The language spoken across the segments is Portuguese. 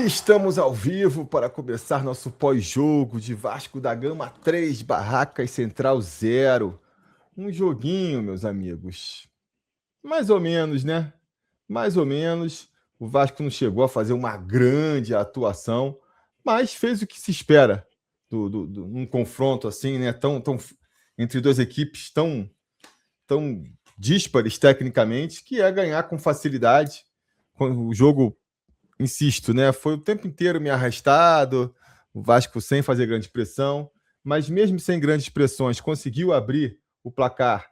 Estamos ao vivo para começar nosso pós-jogo de Vasco da Gama 3, Barracas Central 0. Um joguinho, meus amigos. Mais ou menos, né? Mais ou menos. O Vasco não chegou a fazer uma grande atuação, mas fez o que se espera um confronto assim, né? Entre duas equipes tão díspares tecnicamente, que é ganhar com facilidade. O jogo, insisto, né? Foi o tempo inteiro meio arrastado, o Vasco sem fazer grande pressão, mas mesmo sem grandes pressões, conseguiu abrir o placar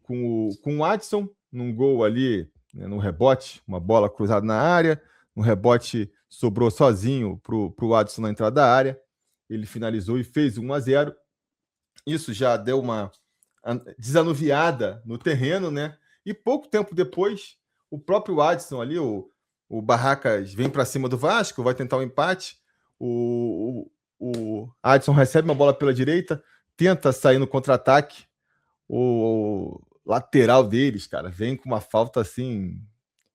com o Adson, num gol ali, né, no rebote, uma bola cruzada na área, um rebote sobrou sozinho para o Adson na entrada da área, ele finalizou e fez 1-0. Isso já deu uma desanuviada no terreno, né? E pouco tempo depois, o próprio Adson ali, o Barracas vem para cima do Vasco, vai tentar um empate. O Adson recebe uma bola pela direita, tenta sair no contra-ataque. O lateral deles, cara, vem com uma falta assim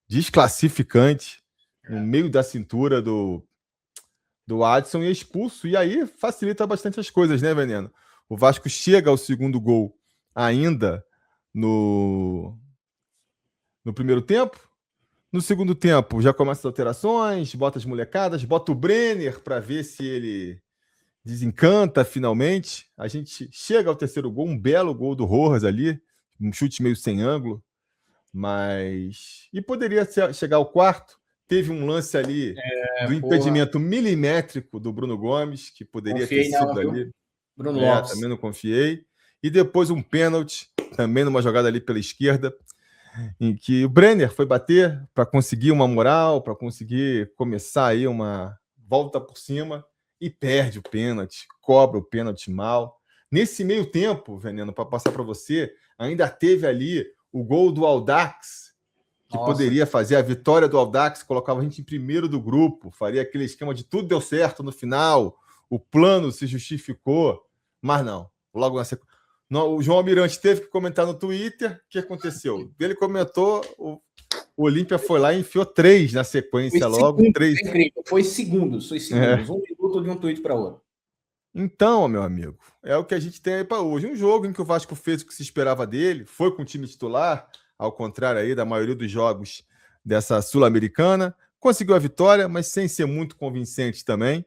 desclassificante no meio da cintura do Adson e é expulso. E aí facilita bastante as coisas, né, Veneno? O Vasco chega ao segundo gol ainda no primeiro tempo. No segundo tempo, já começa as alterações, bota as molecadas, bota o Brenner para ver se ele desencanta finalmente. A gente chega ao terceiro gol, um belo gol do Rojas ali, um chute meio sem ângulo, mas... E poderia chegar ao quarto. Teve um lance ali do impedimento milimétrico do Bruno Gomes, que poderia ter sido ali. Bruno Lopes. Também não confiei. E depois um pênalti, também numa jogada ali pela esquerda, em que o Brenner foi bater para conseguir uma moral, para conseguir começar aí uma volta por cima e perde o pênalti, cobra o pênalti mal. Nesse meio tempo, Veneno, para passar para você, ainda teve ali o gol do Audax, que poderia fazer a vitória do Audax, colocava a gente em primeiro do grupo, faria aquele esquema de tudo deu certo no final, o plano se justificou, mas não. Logo na sequência. O João Almirante teve que comentar no Twitter. O que aconteceu? Ele comentou, o Olímpia foi lá e enfiou 3 na sequência logo. 3. Foi segundos. Um minuto de um tweet para outro. Então, meu amigo, é o que a gente tem aí para hoje. Um jogo em que o Vasco fez o que se esperava dele, foi com o time titular, ao contrário aí da maioria dos jogos dessa Sul-Americana. Conseguiu a vitória, mas sem ser muito convincente também.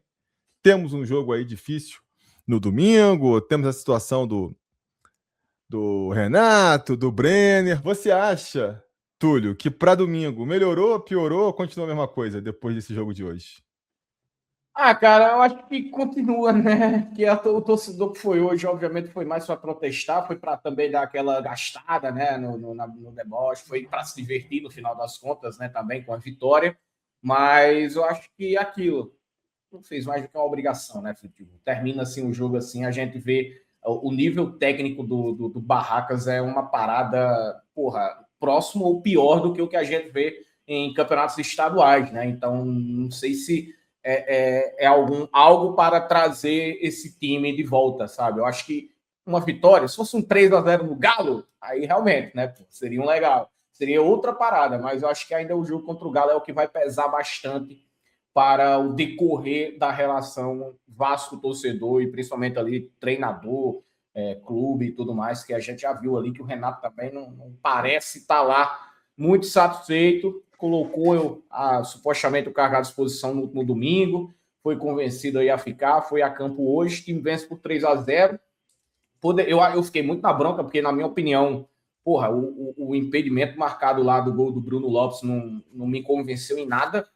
Temos um jogo aí difícil no domingo, temos a situação do Renato, do Brenner. Você acha, Túlio, que para domingo melhorou, piorou ou continua a mesma coisa depois desse jogo de hoje? Cara, eu acho que continua, né? Que o torcedor que foi hoje, obviamente, foi mais para protestar, foi para também dar aquela gastada, né? No deboche, foi para se divertir no final das contas, né? Também com a vitória. Mas eu acho que aquilo não fez mais do que uma obrigação, né, Futebol? Termina assim o jogo assim, a gente vê o nível técnico do Barracas é uma parada, próximo ou pior do que o que a gente vê em campeonatos estaduais, né? Então, não sei se é algo para trazer esse time de volta, sabe? Eu acho que uma vitória, se fosse um 3-0 no Galo, aí realmente, né, seria um legal. Seria outra parada, mas eu acho que ainda o jogo contra o Galo é o que vai pesar bastante para o decorrer da relação Vasco-torcedor e principalmente ali treinador, clube e tudo mais, que a gente já viu ali que o Renato também não parece estar lá muito satisfeito, colocou supostamente o cargo à disposição no último domingo, foi convencido aí a ficar, foi a campo hoje, time vence por 3-0. Eu fiquei muito na bronca, porque na minha opinião, o impedimento marcado lá do gol do Bruno Lopes não me convenceu em nada,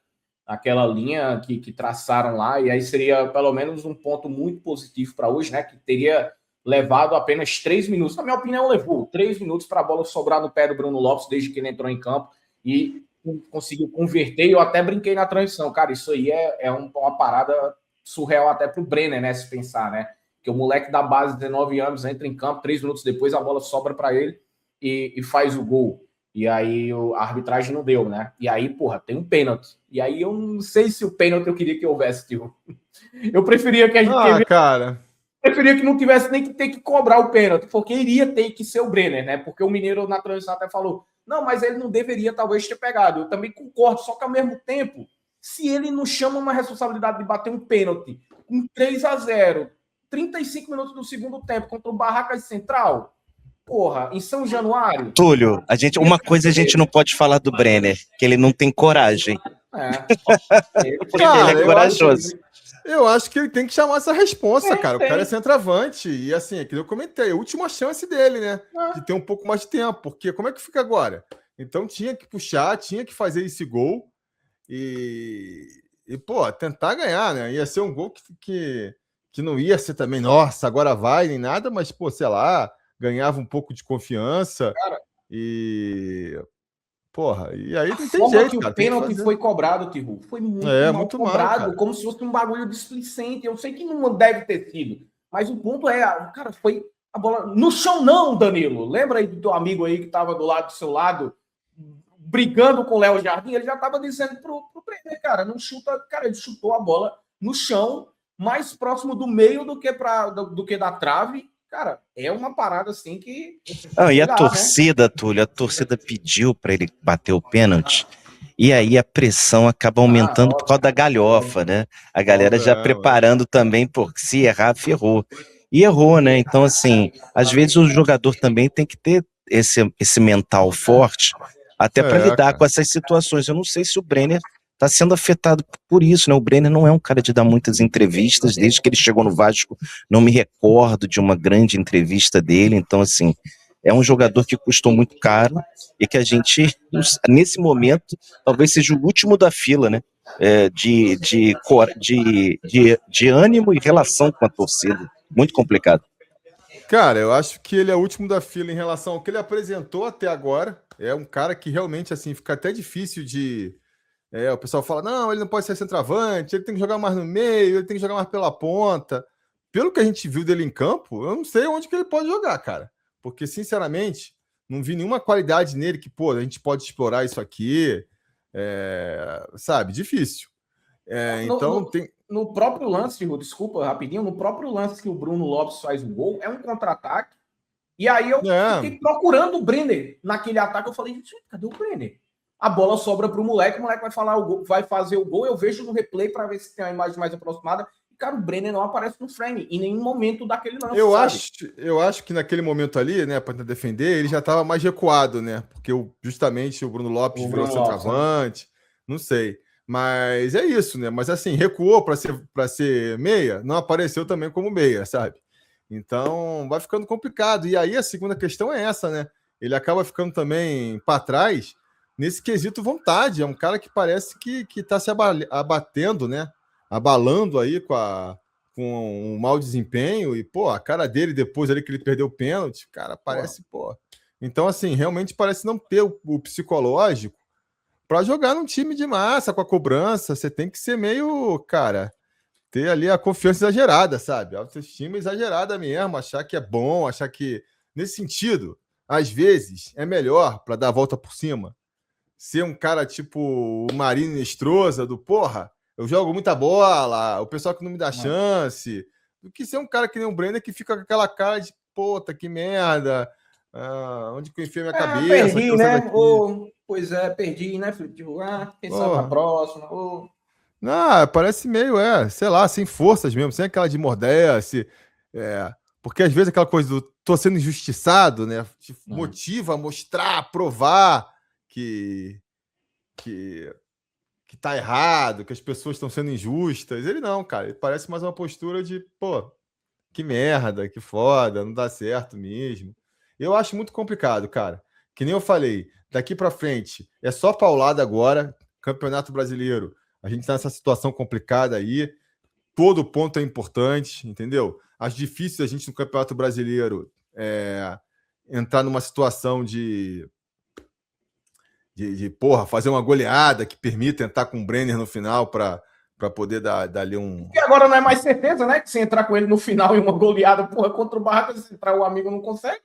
aquela linha que traçaram lá, e aí seria pelo menos um ponto muito positivo para hoje, né? Que teria levado apenas 3 minutos. Na minha opinião, levou 3 minutos para a bola sobrar no pé do Bruno Lopes desde que ele entrou em campo e conseguiu converter. E eu até brinquei na transição, cara. Isso aí é uma parada surreal até para o Brenner, né? Se pensar, né? Que o moleque da base de 19 anos entra em campo, 3 minutos depois a bola sobra para ele e faz o gol. E aí a arbitragem não deu, né? E aí, tem um pênalti. E aí eu não sei se o pênalti eu queria que houvesse, tipo. Eu preferia que a gente... cara... Preferia que não tivesse nem que ter que cobrar o pênalti, porque iria ter que ser o Brenner, né? Porque o Mineiro na transição até falou, não, mas ele não deveria talvez ter pegado. Eu também concordo, só que ao mesmo tempo, Se ele não chama uma responsabilidade de bater um pênalti com 3-0, 35 minutos do segundo tempo contra o Barracas Central, porra, em São Januário. Túlio, uma coisa a gente não pode falar do Brenner, que ele não tem coragem. Porque ele é corajoso. Eu acho que ele tem que chamar essa responsa, cara. O cara é centroavante. E assim, é que eu comentei, a última chance dele, né? De ter um pouco mais de tempo. Porque como é que fica agora? Então tinha que puxar, tinha que fazer esse gol e pô, tentar ganhar, né? Ia ser um gol que não ia ser também, nossa, agora vai, nem nada, mas, pô, sei lá, ganhava um pouco de confiança. Cara, e... Porra, e aí não tem jeito, que cara. O pênalti foi cobrado, Tiru. Foi muito mal cobrado, mal, como se fosse um bagulho displicente. Eu sei que não deve ter sido, mas o ponto é, cara, foi a bola no chão não, Danilo. Lembra aí do teu amigo aí que tava do lado do seu lado, brigando com o Léo Jardim? Ele já tava dizendo pro Brenner, cara, não chuta. Cara, ele chutou a bola no chão, mais próximo do meio do que da trave. Cara, é uma parada assim que... E a torcida, né? Túlio, a torcida pediu para ele bater o pênalti, e aí a pressão acaba aumentando por causa da galhofa, né? A galera já preparando também, porque se errar, ferrou. E errou, né? Então, assim, às vezes o jogador também tem que ter esse mental forte, até para lidar com essas situações. Eu não sei se o Brenner está sendo afetado por isso, né? O Brenner não é um cara de dar muitas entrevistas, desde que ele chegou no Vasco, não me recordo de uma grande entrevista dele, então, assim, é um jogador que custou muito caro e que a gente, nesse momento, talvez seja o último da fila, né? De ânimo e relação com a torcida. Muito complicado. Cara, eu acho que ele é o último da fila em relação ao que ele apresentou até agora. É um cara que realmente, assim, fica até difícil de... o pessoal fala, não, ele não pode ser centroavante, ele tem que jogar mais no meio, ele tem que jogar mais pela ponta. Pelo que a gente viu dele em campo, eu não sei onde que ele pode jogar, cara. Porque, sinceramente, não vi nenhuma qualidade nele que, pô, a gente pode explorar isso aqui. Sabe, difícil. Então, tem... No próprio lance, desculpa, rapidinho, no próprio lance que o Bruno Lopes faz um gol, é um contra-ataque. E aí eu fiquei procurando o Brenner naquele ataque. Eu falei, gente, cadê o Brenner? A bola sobra para o moleque vai fazer o gol. Eu vejo no replay para ver se tem uma imagem mais aproximada. E, cara, o Brenner não aparece no frame em nenhum momento daquele lance. Eu acho que naquele momento ali, né, para defender, ele já estava mais recuado, né? Porque justamente o Bruno Lopes virou centroavante. Não sei. Mas é isso, né? Mas assim, recuou para ser meia, não apareceu também como meia, sabe? Então vai ficando complicado. E aí a segunda questão é essa, né? Ele acaba ficando também para trás nesse quesito vontade. É um cara que parece que está se abatendo, né? Abalando aí com um mau desempenho. E, pô, a cara dele depois ali que ele perdeu o pênalti, cara, parece, pô. Então, assim, realmente parece não ter o psicológico para jogar num time de massa, com a cobrança. Você tem que ser meio, cara, ter ali a confiança exagerada, sabe? A autoestima exagerada mesmo, achar que é bom, achar que, nesse sentido, às vezes, é melhor para dar a volta por cima ser um cara tipo o Marino Nestroza, do porra, eu jogo muita bola, o pessoal que não me dá chance, do que ser um cara que nem o Brenner que fica com aquela cara de puta, que merda, onde que eu enfio minha cabeça? Perdi, né? Pois é, perdi, né, Felipe? Pensar na próxima. Não, parece meio, sei lá, sem forças mesmo, sem aquela de mordece, porque às vezes aquela coisa do tô sendo injustiçado, né, te motiva a mostrar, provar que tá errado, que as pessoas estão sendo injustas. Ele não, cara, ele parece mais uma postura de, pô, que merda, que foda, não dá certo mesmo. Eu acho muito complicado, cara. Que nem eu falei, daqui para frente é só paulada agora, Campeonato Brasileiro. A gente tá nessa situação complicada aí, todo ponto é importante, entendeu? Acho difícil a gente no Campeonato Brasileiro entrar numa situação de porra, fazer uma goleada que permita entrar com o Brenner no final para poder dar ali um... E agora não é mais certeza, né? Que se entrar com ele no final em uma goleada, porra, contra o Barracas, se entrar o amigo não consegue.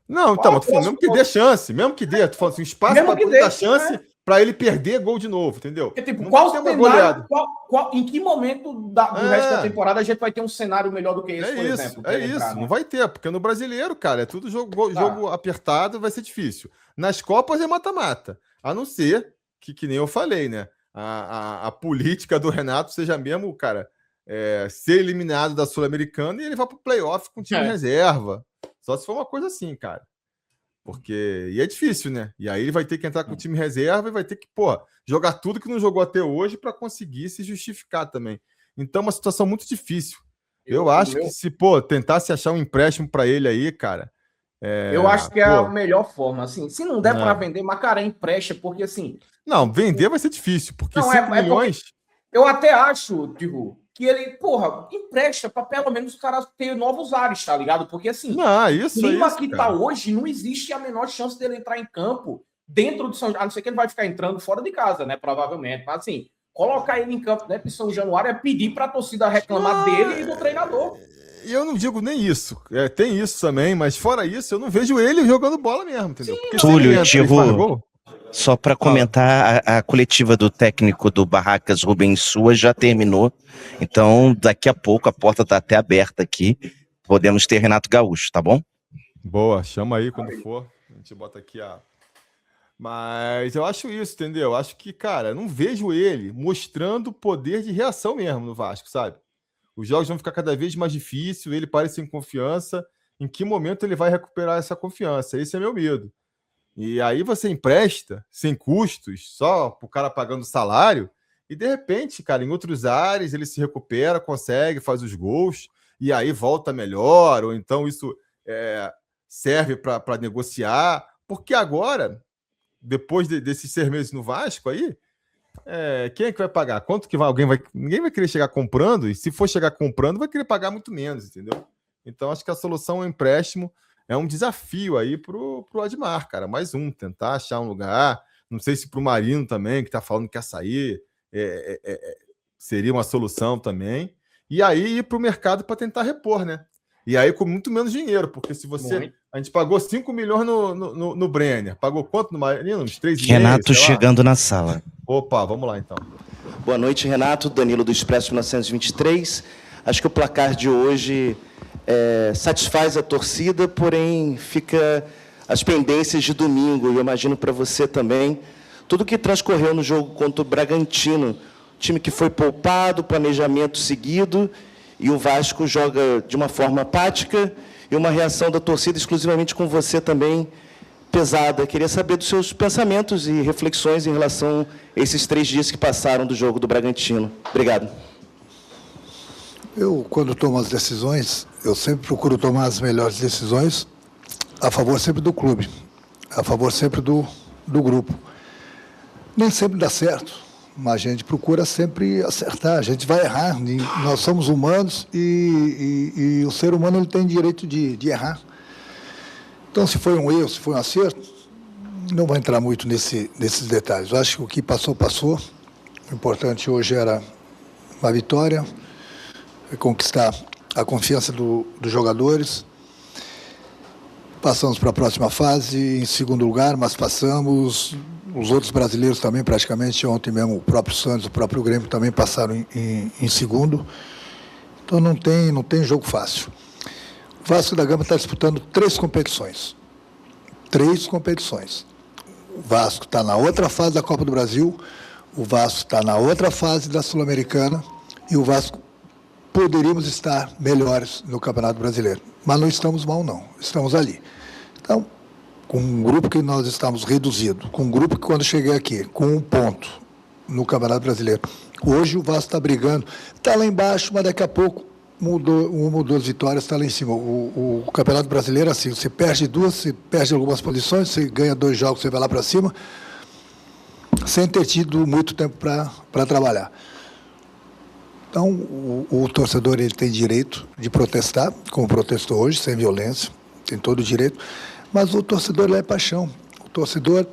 Não, então, mas tu falando, mesmo que dê chance, mesmo que dê, tu falando assim, espaço para poder dar chance para ele perder gol de novo, entendeu? Porque, tipo, qual cenário, em que momento do resto da temporada a gente vai ter um cenário melhor do que esse, por exemplo? É isso, né? Não vai ter, porque no Brasileiro, cara, é tudo jogo apertado, vai ser difícil. Nas Copas é mata-mata. A não ser que nem eu falei, né? a política do Renato seja mesmo, cara, ser eliminado da Sul-Americana e ele vai pro playoff com time reserva. Só se for uma coisa assim, cara. Porque. E é difícil, né? E aí ele vai ter que entrar com o time reserva e vai ter que, jogar tudo que não jogou até hoje para conseguir se justificar também. Então, é uma situação muito difícil. Eu acho que se, tentasse achar um empréstimo para ele aí, cara. Eu acho que é a melhor forma, assim. Se não der para vender, Macaré empresta, porque assim. Não, vender vai ser difícil, porque 5 milhões. Eu até acho, que ele, empresta para pelo menos o cara ter novos ares, tá ligado? Porque assim, o clima que tá hoje, não existe a menor chance dele entrar em campo dentro do São Januário. A não ser que ele vai ficar entrando fora de casa, né? Provavelmente. Mas assim, colocar ele em campo dentro de São Januário é pedir para a torcida reclamar dele e do treinador. E eu não digo nem isso. Tem isso também, mas fora isso, eu não vejo ele jogando bola mesmo, entendeu? Porque Túlio, só para comentar, a coletiva do técnico do Barracas, Rubens Sua, já terminou. Então, daqui a pouco, a porta está até aberta aqui. Podemos ter Renato Gaúcho, tá bom? Boa, chama aí quando for. A gente bota aqui Mas eu acho isso, entendeu? Eu acho que, cara, não vejo ele mostrando poder de reação mesmo no Vasco, sabe? Os jogos vão ficar cada vez mais difíceis, ele parece sem confiança. Em que momento ele vai recuperar essa confiança? Esse é meu medo. E aí você empresta, sem custos, só pro cara pagando salário, e de repente, cara, em outros ares ele se recupera, consegue, faz os gols, e aí volta melhor, ou então isso serve para negociar, porque agora, depois desses 6 meses no Vasco aí, quem é que vai pagar? Quanto que vai? Ninguém vai querer chegar comprando, e se for chegar comprando, vai querer pagar muito menos, entendeu? Então, acho que a solução é um empréstimo. É um desafio aí pro Admar, cara. Mais tentar achar um lugar. Não sei se pro Marino também, que tá falando que quer sair, seria uma solução também. E aí ir pro mercado para tentar repor, né? E aí com muito menos dinheiro, porque se você... A gente pagou 5 milhões no Brenner. Pagou quanto no Marino? Uns 3,5? Renato chegando na sala. Opa, vamos lá então. Boa noite, Renato. Danilo do Expresso 1923. Acho que o placar de hoje satisfaz a torcida, porém fica as pendências de domingo. E eu imagino para você também tudo que transcorreu no jogo contra o Bragantino. Time que foi poupado, planejamento seguido, e o Vasco joga de uma forma apática e uma reação da torcida exclusivamente com você também pesada. Queria saber dos seus pensamentos e reflexões em relação a esses 3 dias que passaram do jogo do Bragantino. Obrigado. Eu, quando tomo as decisões, eu sempre procuro tomar as melhores decisões a favor sempre do clube, a favor sempre do grupo. Nem sempre dá certo, mas a gente procura sempre acertar, a gente vai errar, nós somos humanos e o ser humano ele tem direito de errar. Então, se foi um erro, se foi um acerto, não vou entrar muito nesses detalhes. Eu acho que o que passou, passou. O importante hoje era uma vitória, conquistar a confiança dos jogadores. Passamos para a próxima fase, em segundo lugar, mas passamos. Os outros brasileiros também, praticamente, ontem mesmo, o próprio Santos, o próprio Grêmio também passaram em segundo. Então não tem jogo fácil. O Vasco da Gama está disputando 3 competições. 3 competições. O Vasco está na outra fase da Copa do Brasil, o Vasco está na outra fase da Sul-Americana e o Vasco poderíamos estar melhores no Campeonato Brasileiro. Mas não estamos mal, não. Estamos ali. Então, com um grupo que nós estamos reduzido, com um grupo que quando cheguei aqui, com 1 ponto no Campeonato Brasileiro, hoje o Vasco está brigando, está lá embaixo, mas daqui a pouco mudou, 1 ou 2 vitórias, está lá em cima. O Campeonato Brasileiro é assim, você perde 2, você perde algumas posições, você ganha 2 jogos, você vai lá para cima, sem ter tido muito tempo para trabalhar. Então, o torcedor ele tem direito de protestar, como protestou hoje, sem violência, tem todo o direito, mas o torcedor ele é paixão. O torcedor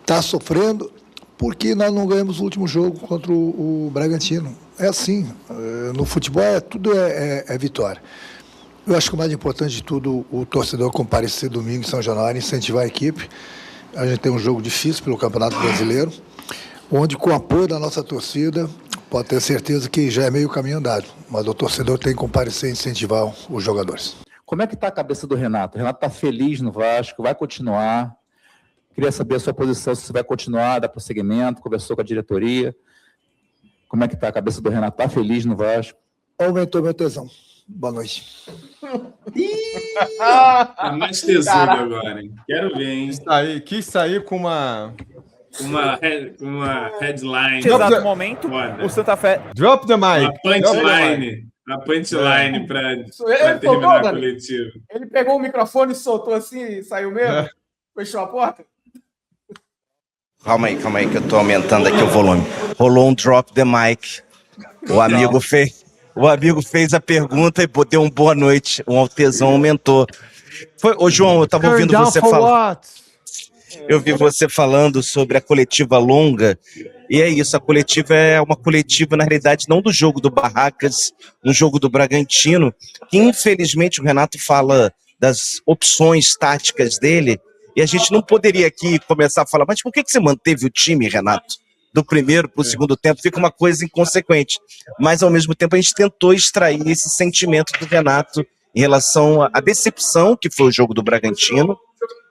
está sofrendo porque nós não ganhamos o último jogo contra o Bragantino. É assim, no futebol tudo é vitória. Eu acho que o mais importante de tudo, o torcedor comparecer domingo em São Januário, incentivar a equipe. A gente tem um jogo difícil pelo Campeonato Brasileiro, onde com o apoio da nossa torcida, pode ter certeza que já é meio caminho andado, mas o torcedor tem que comparecer e incentivar os jogadores. Como é que está a cabeça do Renato? O Renato está feliz no Vasco, vai continuar. Queria saber a sua posição, se você vai continuar, dar prosseguimento, conversou com a diretoria. Como é que está a cabeça do Renato? Está feliz no Vasco? Aumentou meu tesão. Boa noite. Tá mais tesudo agora, hein? Quero ver, hein? Quis sair com uma headline. Nesse exato momento, Foda. o Santa Fé... Drop the mic. Uma punchline. Uma punchline para terminar a coletiva. Ele pegou o microfone, soltou assim e saiu mesmo? Fechou a porta? Calma aí, que eu tô aumentando aqui o volume. Rolou um drop the mic. O amigo fez a pergunta e deu um boa noite. O tesão aumentou. Ô, João, eu tava ouvindo você falar. Eu vi você falando sobre a coletiva longa. E é isso, a coletiva é uma coletiva, na realidade, não do jogo do Barracas, no jogo do Bragantino, que infelizmente o Renato fala das opções táticas dele, e a gente não poderia aqui começar a falar, mas por que você manteve o time, Renato? Do primeiro para o segundo tempo, fica uma coisa inconsequente. Mas, ao mesmo tempo, a gente tentou extrair esse sentimento do Renato em relação à decepção que foi o jogo do Bragantino,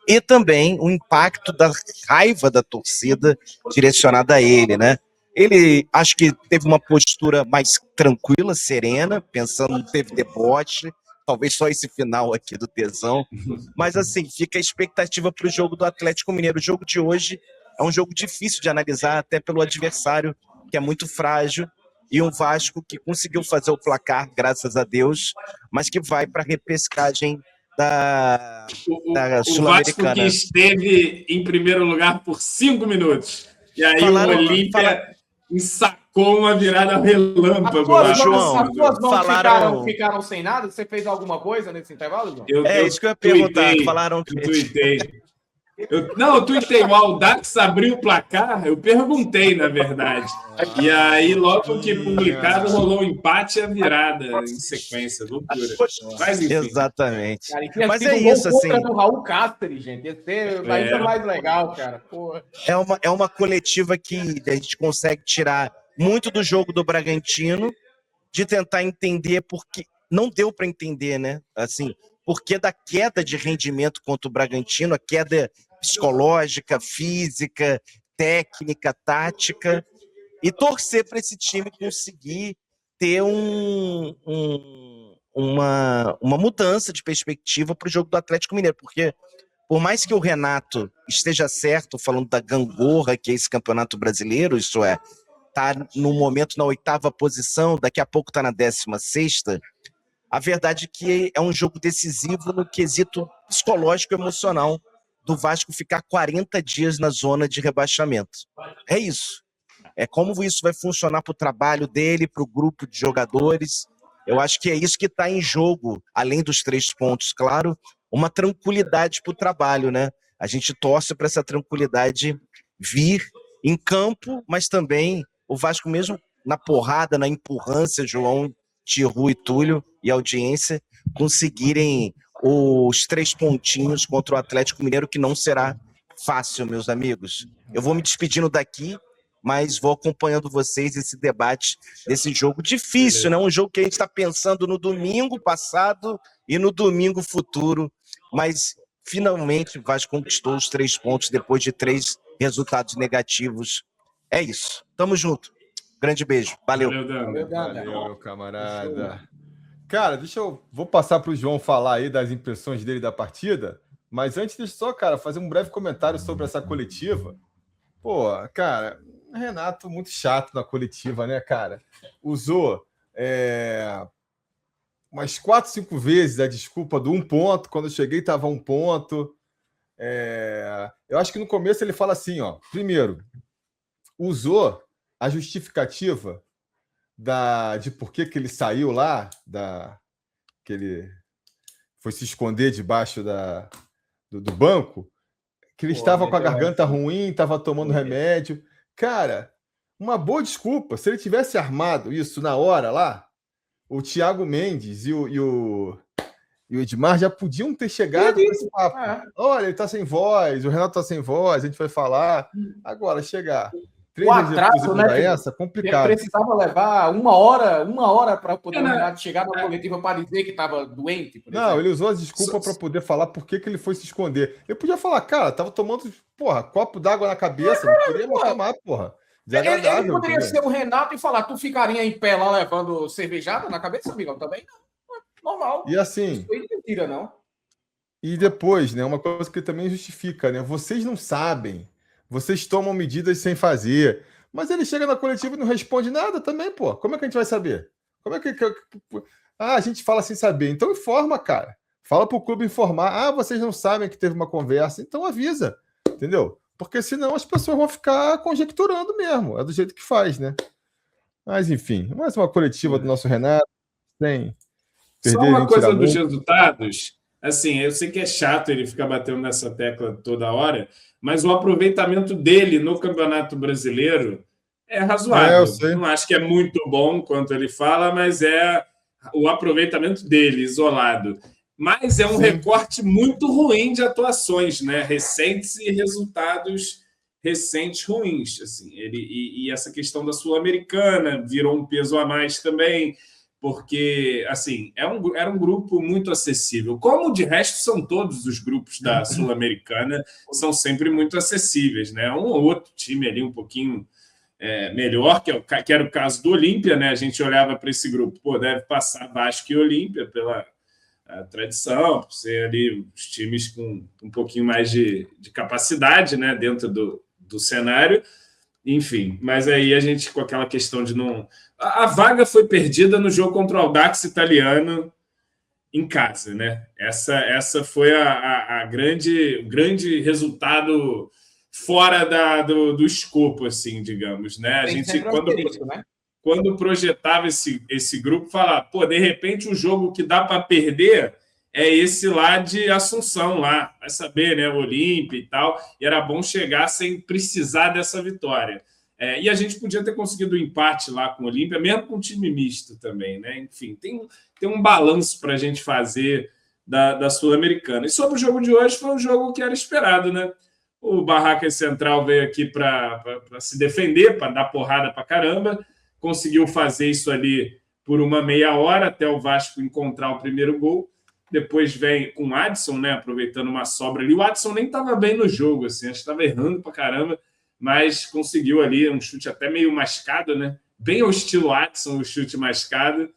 e também o impacto da raiva da torcida direcionada a ele, né? Ele, acho que teve uma postura mais tranquila, serena, pensando, não teve deboche, talvez só esse final aqui do tesão, mas assim, fica a expectativa para o jogo do Atlético Mineiro. O jogo de hoje é um jogo difícil de analisar, até pelo adversário, que é muito frágil, e um Vasco que conseguiu fazer o placar, graças a Deus, mas que vai para a repescagem da Sul-Americana. O Vasco que esteve em primeiro lugar por 5 minutos. E aí o Olímpia ensacou uma virada relâmpago. As suas mãos ficaram sem nada? Você fez alguma coisa nesse intervalo, João? Isso que eu ia perguntar. Falaram que... Eu tuitei. Eu tuitei, o Audax abriu o placar, eu perguntei, na verdade. E aí, logo que publicado, rolou um empate e a virada em sequência, loucura. Mas, enfim. Exatamente. Cara, mas é isso, assim. do Raul Castro, gente. Ia ser ainda mais legal, cara. Porra. É uma coletiva que a gente consegue tirar muito do jogo do Bragantino, de tentar entender, porque não deu para entender, né? Assim, porque da queda de rendimento contra o Bragantino, a queda psicológica, física, técnica, tática, e torcer para esse time conseguir ter uma mudança de perspectiva para o jogo do Atlético Mineiro, porque por mais que o Renato esteja certo falando da gangorra que é esse campeonato brasileiro, isso é, tá no momento na 8ª posição, daqui a pouco tá na 16ª, a verdade é que é um jogo decisivo no quesito psicológico e emocional do Vasco ficar 40 dias na zona de rebaixamento. É isso. É como isso vai funcionar para o trabalho dele, para o grupo de jogadores. Eu acho que é isso que está em jogo, além dos 3 pontos, claro, uma tranquilidade para o trabalho, né? A gente torce para essa tranquilidade vir em campo, mas também o Vasco mesmo na porrada, na empurrância, João, Tiru e Túlio e audiência, conseguirem os 3 pontinhos contra o Atlético Mineiro, que não será fácil, meus amigos. Eu vou me despedindo daqui, mas vou acompanhando vocês esse debate desse jogo difícil, né? Um jogo que a gente está pensando no domingo passado e no domingo futuro, mas finalmente o Vasco conquistou os 3 pontos depois de 3 resultados negativos. É isso. Tamo junto. Grande beijo. Valeu. Valeu, meu camarada. Cara, vou passar para o João falar aí das impressões dele da partida, mas antes deixa só, cara, fazer um breve comentário sobre essa coletiva. Pô, cara, Renato muito chato na coletiva, né, cara? Usou umas 4, 5 vezes a desculpa do 1 ponto, quando eu cheguei estava 1 ponto. Eu acho que no começo ele fala assim, ó, primeiro, usou a justificativa de por que ele saiu lá, que ele foi se esconder debaixo do banco, que ele estava com a garganta ruim, estava tomando remédio. Cara, uma boa desculpa. Se ele tivesse armado isso na hora lá, o Thiago Mendes e o Edmar já podiam ter chegado com esse papo. Olha, ele está sem voz, o Renato está sem voz, a gente vai falar. Agora, chegar. 3 O dias depois atraso, mudar né? essa, Ele complicado. precisava levar uma hora para poder É, né? Renato chegar na coletiva para dizer que estava doente, por Não, exemplo. ele usou a desculpa para poder falar por que ele foi se esconder. Ele podia falar, cara, tava tomando, porra, copo d'água na cabeça, não queria mostrar mais, porra. Ele Desagradável. poderia entendeu? ser o Renato e falar, tu ficaria em pé lá levando cervejada na cabeça, amigão? Também não. Normal. E assim, Isso aí não é mentira, não. e depois, né, uma coisa que também justifica, né? Vocês não sabem, vocês tomam medidas sem fazer. Mas ele chega na coletiva e não responde nada também, pô. Como é que a gente vai saber? Como é que. Ah, a gente fala sem saber. Então informa, cara. Fala pro clube informar. Ah, vocês não sabem que teve uma conversa. Então avisa. Entendeu? Porque senão as pessoas vão ficar conjecturando mesmo. É do jeito que faz, né? Mas enfim, mais uma coletiva do nosso Renato. Sem Só perder uma nem coisa tirar dos muito. resultados, assim, eu sei que é chato ele ficar batendo nessa tecla toda hora, mas o aproveitamento dele no Campeonato Brasileiro é Eu razoável. sei. Não acho que é muito bom quanto ele fala, mas é o aproveitamento dele, isolado. Mas é um Sim. recorte muito ruim de atuações, né? Recentes e resultados recentes ruins. Assim, e essa questão da Sul-Americana virou um peso a mais também, porque assim era um grupo muito acessível. Como de resto são todos os grupos da Sul-Americana, são sempre muito acessíveis, né? Um ou outro time ali um pouquinho melhor, que era o caso do Olímpia, né? A gente olhava para esse grupo, pô, deve passar Vasco e Olímpia pela tradição, por ser ali os times com um pouquinho mais de capacidade, né? Dentro do cenário. Enfim, mas aí a gente, com aquela questão de não... A vaga foi perdida no jogo contra o Audax italiano em casa, né? Essa foi o grande resultado fora do escopo, assim, digamos, né? A gente, quando projetava esse grupo, falava, pô, de repente o jogo que dá para perder é esse lá de Assunção, lá, vai saber, né? O Olímpia e tal, e era bom chegar sem precisar dessa vitória. E a gente podia ter conseguido um empate lá com o Olímpia, mesmo com um time misto também, né? Enfim, tem um balanço para a gente fazer da Sul-Americana. E sobre o jogo de hoje, foi um jogo que era esperado, né? O Barracas Central veio aqui para se defender, para dar porrada para caramba, conseguiu fazer isso ali por uma meia hora, até o Vasco encontrar o primeiro gol. Depois vem com o Adson, né? Aproveitando uma sobra ali. O Adson nem estava bem no jogo, assim, acho que estava errando para caramba, mas conseguiu ali um chute até meio mascado, né? Bem ao estilo Adson, o chute mascado,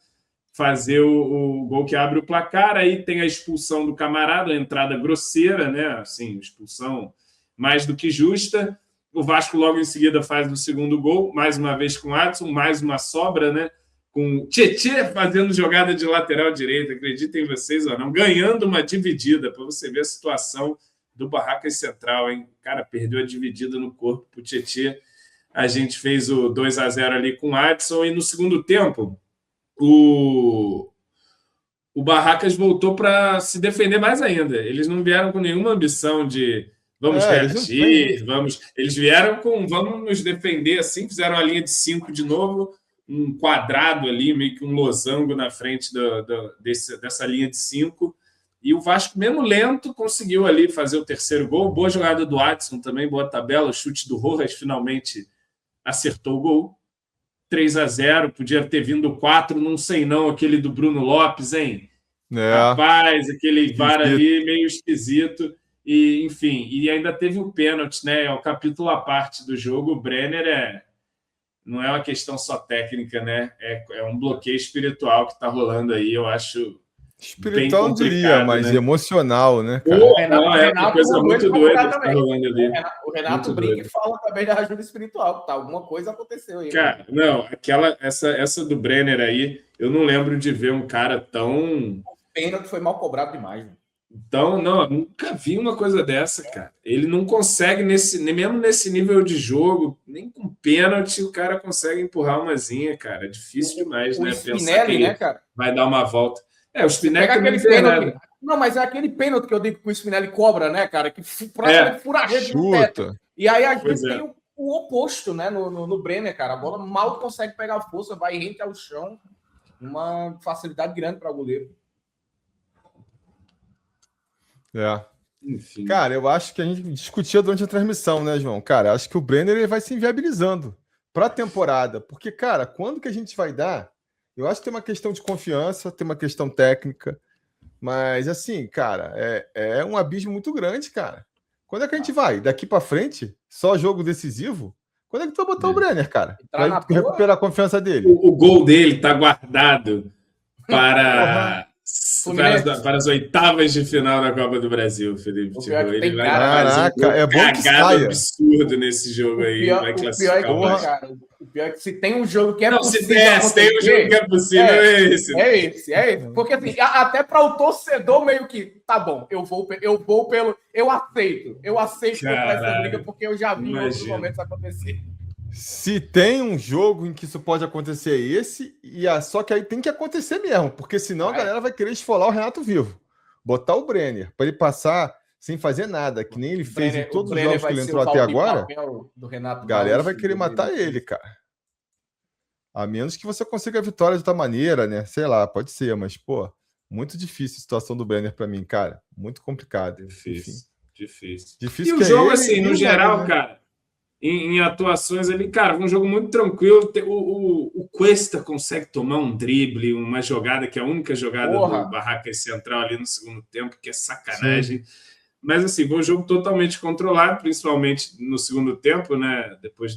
fazer o gol que abre o placar. Aí tem a expulsão do Camarada, a entrada grosseira, né? Assim, expulsão mais do que justa. O Vasco logo em seguida faz o segundo gol, mais uma vez com o Adson, mais uma sobra, né? Com o Tietê fazendo jogada de lateral direita, acreditem vocês ou não, ganhando uma dividida, para você ver a situação do Barracas Central, hein? Cara, perdeu a dividida no corpo pro Tietê. A gente fez o 2-0 ali com o Adson, e no segundo tempo o Barracas voltou para se defender mais ainda. Eles não vieram com nenhuma ambição de vamos reagir, eles vieram com vamos nos defender assim, fizeram a linha de 5 de novo, um quadrado ali, meio que um losango na frente dessa linha de 5. E o Vasco, mesmo lento, conseguiu ali fazer o terceiro gol. Boa jogada do Adson também, boa tabela. O chute do Rojas finalmente acertou o gol. 3-0, podia ter vindo 4, não sei não, aquele do Bruno Lopes, hein? Rapaz, aquele VAR ali meio esquisito. E, enfim, e ainda teve o pênalti, né? É o capítulo à parte do jogo. O Brenner não é uma questão só técnica, né? É um bloqueio espiritual que está rolando aí, eu acho. Espiritual não diria, mas né? Emocional, né, cara? É uma coisa muito doida que tá rolando ali. O Renato brinca e fala também da ajuda espiritual, tá? Alguma coisa aconteceu aí. Cara, não, essa do Brenner aí, eu não lembro de ver um cara tão... O pênalti foi mal cobrado demais, né? Então, não, nunca vi uma coisa dessa, cara. Ele não consegue, mesmo nesse nível de jogo, nem com pênalti, o cara consegue empurrar umazinha, cara. É difícil demais, né? Spinelli, pensar que né, cara? Vai dar uma volta. O Spinelli também aquele fez pênalti. nada. Não, mas é aquele pênalti que eu digo que o Spinelli cobra, né, cara? Que praticamente fura a rede no teto. E aí a gente tem o oposto, né, no Brenner, cara. A bola mal consegue pegar força, vai rente ao chão. Uma facilidade grande para o goleiro. Enfim. Cara, eu acho que a gente discutia durante a transmissão, né, João? Cara, acho que o Brenner ele vai se inviabilizando para a temporada. Porque, cara, quando que a gente vai dar? Eu acho que tem uma questão de confiança, tem uma questão técnica. Mas, assim, cara, é um abismo muito grande, cara. Quando é que a gente vai? Daqui para frente? Só jogo decisivo? Quando é que tu vai botar o Brenner, cara? Entrar na Pra ele recuperar a confiança dele? O gol dele tá guardado Porra. para as oitavas de final da Copa do Brasil, Felipe. O pior é que Ele tem vai cara. fazer Caraca, é bom que saia. absurdo nesse jogo aí. Vai O pior classificar é que, o Vasco. cara, o pior é que se tem um jogo que é Não, se possível tem um acontecer, jogo que é possível, é esse. é esse. Porque assim, até para o torcedor meio que, tá bom, eu aceito comprar essa Caralho, briga porque eu já vi em outros imagina. momentos acontecer. Se tem um jogo em que isso pode acontecer, é esse, só que aí tem que acontecer mesmo, porque senão a galera vai querer esfolar o Renato vivo. Botar o Brenner para ele passar sem fazer nada, que nem ele fez em todos os jogos que ele entrou até agora, a galera vai querer matar ele, cara. A menos que você consiga a vitória de outra maneira, né? Sei lá, pode ser, mas, pô, muito difícil a situação do Brenner para mim, cara. Muito complicado. Difícil. Difícil E que o jogo, ele assim, e no o geral, Wagner, né? cara, em atuações ali, cara, foi um jogo muito tranquilo. O Cuesta consegue tomar um drible, uma jogada que é a única jogada Porra. do Barracas Central ali no segundo tempo, que é sacanagem. Sim. Mas, assim, foi um jogo totalmente controlado, principalmente no segundo tempo, né? Depois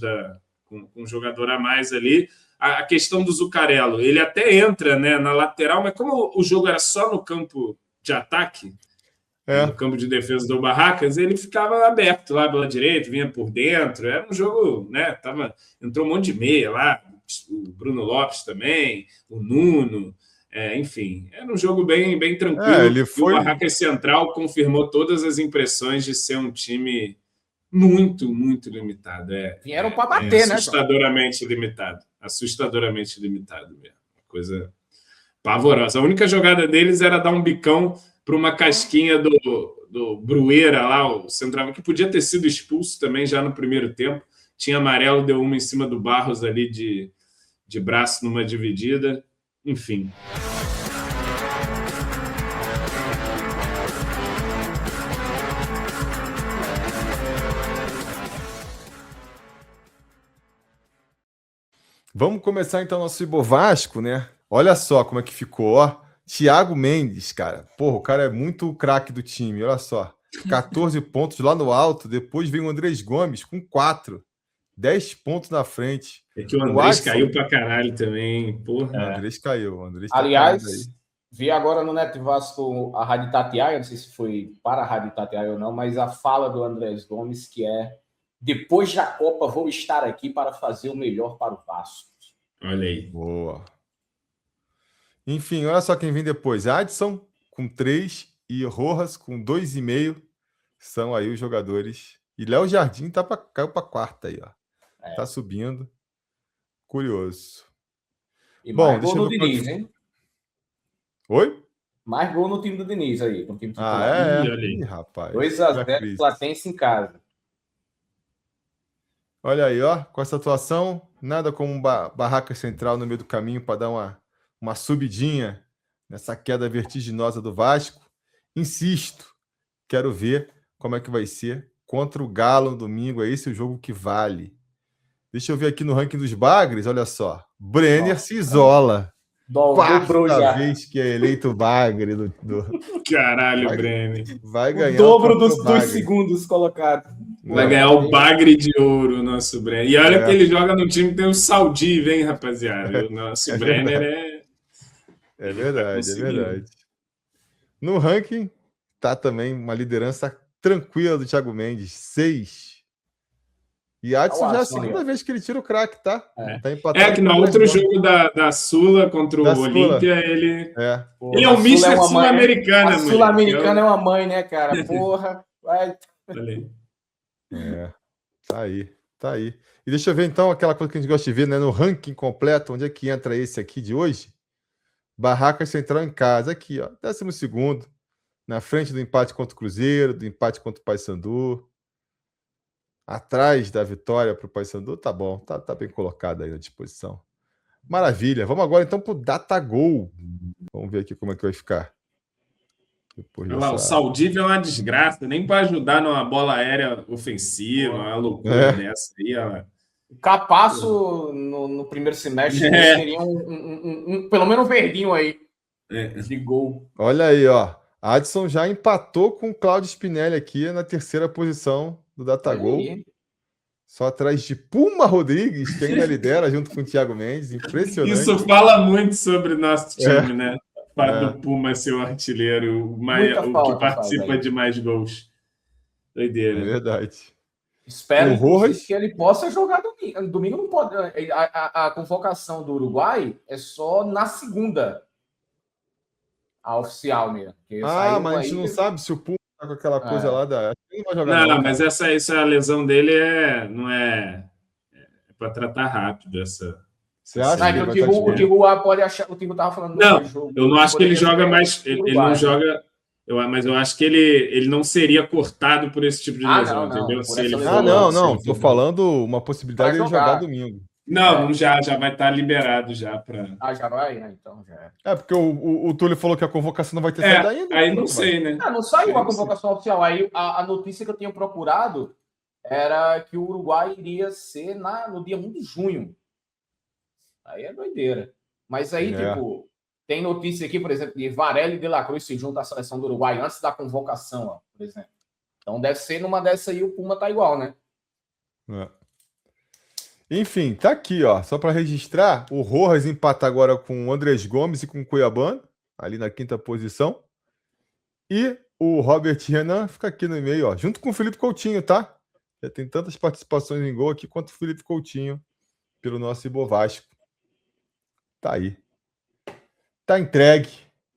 com um jogador a mais ali. A questão do Zuccarello, ele até entra, né, na lateral, mas como o jogo era só no campo de ataque, no campo de defesa do Barracas, ele ficava aberto lá pela direita, vinha por dentro. Era um jogo, né? Entrou um monte de meia lá, o Bruno Lopes também, o Nuno, enfim, era um jogo bem tranquilo. E o Barracas Central confirmou todas as impressões de ser um time muito limitado. Vieram para bater, né? Assustadoramente limitado mesmo. Coisa pavorosa. A única jogada deles era dar um bicão para uma casquinha do Brueira lá, o centroavante, que podia ter sido expulso também já no primeiro tempo. Tinha amarelo, deu uma em cima do Barros ali de braço numa dividida. Enfim. Vamos começar então nosso Ibo Vasco, né? Olha só como é que ficou, ó. Thiago Mendes, cara. Porra, o cara é muito craque do time, olha só. 14 pontos lá no alto, depois vem o Andrés Gomes com 4. 10 pontos na frente. É que o Andrés caiu pra caralho também, porra. O Andrés caiu. Aliás, vi agora no Net Vasco a Rádio Tatiaia, não sei se foi para a Rádio Tatiaia ou não, mas a fala do Andrés Gomes, que é: depois da Copa vou estar aqui para fazer o melhor para o Vasco. Olha aí. Boa. Enfim, olha só quem vem depois. Adson com 3 e Rojas com 2,5. São aí os jogadores. E Léo Jardim caiu para quarta aí, ó. Tá subindo. Curioso. E mais gol no Diniz, hein? Oi? Mais gol no time do Diniz aí. No time titular. Ih, rapaz. 2-0 Platense em casa. Olha aí, ó. Com essa atuação, nada como um Barraca Central no meio do caminho para dar uma subidinha nessa queda vertiginosa do Vasco. Insisto, quero ver como é que vai ser contra o Galo no domingo. É esse o jogo que vale. Deixa eu ver aqui no ranking dos bagres, olha só. Brenner se isola. Quarta vez que é eleito bagre do... Caralho, Brenner. Vai ganhar o dobro dos segundos colocados. Vai ganhar o bagre de ouro, o nosso Brenner. E olha que ele joga no time que tem o Saldiv, hein, rapaziada? O nosso Brenner é... É verdade. No ranking, tá também uma liderança tranquila do Thiago Mendes, 6. E Adson já é a segunda vez que ele tira o craque, tá? Tá empatado. Que no outro jogo da Sula contra o Olímpia, ele é o Mister Sul-Americana. A Sul-Americana é uma mãe, né, cara? Porra. Vai. Tá aí. E deixa eu ver então aquela coisa que a gente gosta de ver, né? No ranking completo, onde é que entra esse aqui de hoje? Barracas Central em casa, aqui, ó. 12º, na frente do empate contra o Cruzeiro, do empate contra o Paysandu. Atrás da vitória para o Paysandu, tá bom, tá bem colocado aí na disposição. Maravilha. Vamos agora então para o Datagol. Vamos ver aqui como é que vai ficar. Depois Olha lá, o dessa... Saldívia é uma desgraça, nem para ajudar numa bola aérea ofensiva, uma loucura dessa aí, ó. O Capasso, no primeiro semestre, teria pelo menos um verdinho aí de gol. Olha aí, ó. Adson já empatou com o Claudio Spinelli aqui na terceira posição do Datagol. Só atrás de Puma Rodrigues, que ainda lidera junto com o Thiago Mendes. Impressionante. Isso fala muito sobre o nosso time, né? O fato do Puma ser o artilheiro, o que participa de mais gols. Doideira. É verdade. Espero que ele possa jogar domingo. Domingo não pode. A convocação do Uruguai é só na segunda. A oficial mesmo. Mas a gente não sabe se o Puma tá com aquela coisa lá da... Ele vai jogar não, mas essa a lesão dele não é para tratar rápido essa. Você acha que o Tihu pode achar? O Tihu tava falando não, jogo, eu não acho que ele joga mais. Ele não joga. Mas eu acho que ele não seria cortado por esse tipo de lesão, entendeu? Não. Tô falando uma possibilidade de ele jogar domingo. Não, já vai estar liberado já para. Já vai, né? Então já é. Porque o Túlio falou que a convocação não vai ter saído ainda. Aí não sei, né? Não saiu a convocação oficial. Aí a notícia que eu tinha procurado era que o Uruguai iria ser no dia 1 de junho. Aí é doideira. Mas aí, tipo, tem notícia aqui, por exemplo, de Varela e De La Cruz se juntam à seleção do Uruguai antes da convocação, ó, por exemplo. Então deve ser numa dessa aí o Puma tá igual, né? Enfim, tá aqui, ó. Só para registrar, o Rojas empata agora com o Andrés Gomes e com o Cuiabano, ali na 5ª posição. E o Robert Renan fica aqui no meio, ó, junto com o Felipe Coutinho, tá? Já tem tantas participações em gol aqui quanto o Felipe Coutinho pelo nosso Ibovasco. Tá aí. Tá entregue.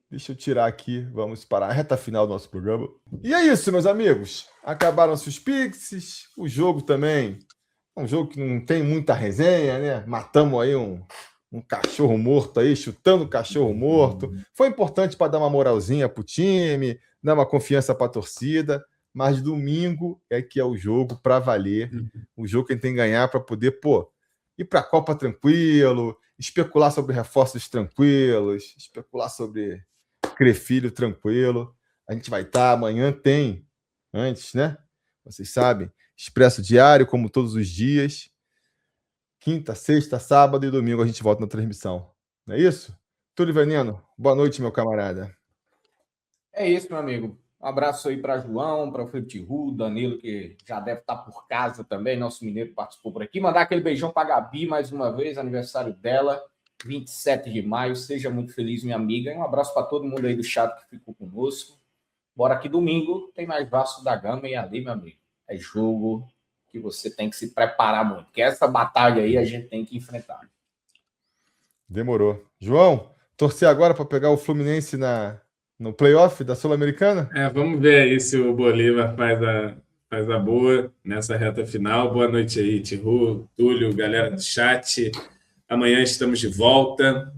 Deixa eu tirar aqui. Vamos para a reta final do nosso programa. E é isso, meus amigos. Acabaram-se os Pixies. O jogo também. É um jogo que não tem muita resenha, né? Matamos aí um cachorro morto aí, chutando o cachorro morto. Foi importante para dar uma moralzinha pro time, dar uma confiança para a torcida. Mas domingo é que é o jogo para valer. O jogo que a gente tem que ganhar para poder, ir para a Copa tranquilo, especular sobre reforços tranquilos, especular sobre Crefilho tranquilo. A gente vai estar, amanhã tem, antes, né? Vocês sabem, Expresso Diário, como todos os dias. Quinta, sexta, sábado e domingo a gente volta na transmissão. Não é isso? Túlio Veneno, boa noite, meu camarada. É isso, meu amigo. Um abraço aí para João, para o Felipe Tihu, Danilo, que já deve estar por casa também, nosso mineiro participou por aqui. Mandar aquele beijão para a Gabi mais uma vez, aniversário dela, 27 de maio. Seja muito feliz, minha amiga. E um abraço para todo mundo aí do chat que ficou conosco. Bora que domingo tem mais Vasco da Gama e ali, meu amigo. É jogo que você tem que se preparar muito, porque essa batalha aí a gente tem que enfrentar. Demorou. João, torcer agora para pegar o Fluminense no playoff da Sul-Americana? Vamos ver aí se o Bolívar faz a boa nessa reta final. Boa noite aí, Tihu, Túlio, galera do chat. Amanhã estamos de volta.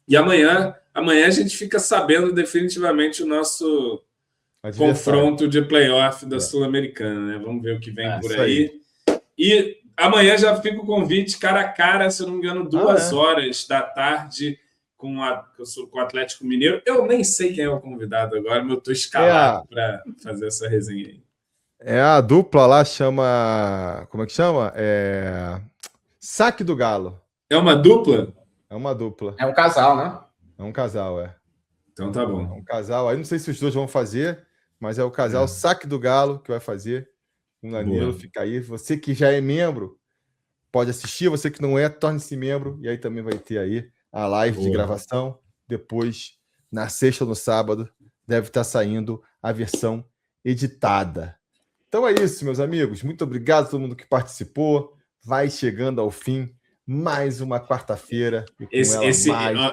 E amanhã a gente fica sabendo definitivamente o nosso confronto de playoff da Sul-Americana, né? Vamos ver o que vem por aí. E amanhã já fica o convite cara a cara, se eu não me engano, 2 horas da tarde com o Atlético Mineiro. Eu nem sei quem é o convidado agora, mas eu estou escalado para fazer essa resenha aí. É a dupla lá, chama... Como é que chama? Saque do Galo. É uma dupla? É uma dupla. É um casal, né? É um casal, Então tá bom. É um casal. Aí não sei se os dois vão fazer, mas é o casal Saque do Galo que vai fazer. O Danilo fica aí. Você que já é membro, pode assistir. Você que não é, torne-se membro. E aí também vai ter aí a live de gravação. Depois, na sexta ou no sábado, deve estar saindo a versão editada. Então é isso, meus amigos. Muito obrigado a todo mundo que participou. Vai chegando ao fim mais uma quarta-feira.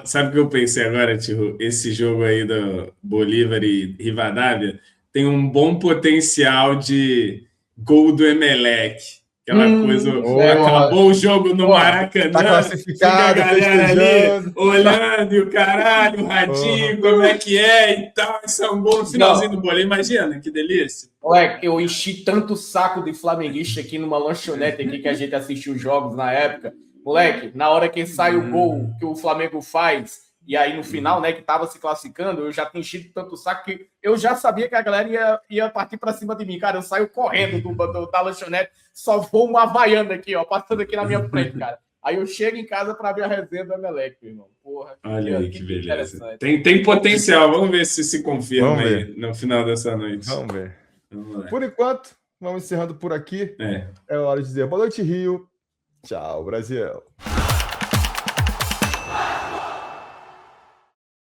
Sabe o que eu pensei agora, Tihu? Esse jogo aí do Bolívar e Rivadavia tem um bom potencial de gol do Emelec. Aquela coisa, acabou o jogo no Maracanã, tá classificado, a galera ali olhando e o caralho, o radinho, como é que é e tal. Isso é um gol no finalzinho do boleiro. Imagina, que delícia. Moleque, eu enchi tanto saco de flamenguista aqui numa lanchonete aqui que a gente assistiu os jogos na época. Moleque, na hora que sai o gol que o Flamengo faz, E aí, no final, né, que tava se classificando, eu já tinha enchido tanto o saco que eu já sabia que a galera ia partir para cima de mim. Cara, eu saio correndo da lanchonete, só vou uma Havaiana aqui, ó, passando aqui na minha frente, cara. Aí eu chego em casa para ver a resenha do Emelec, meu irmão. Porra, olha aí que beleza. Tem potencial, vamos ver se confirma aí no final dessa noite. Vamos ver. Por enquanto, vamos encerrando por aqui. É hora de dizer boa noite, Rio. Tchau, Brasil.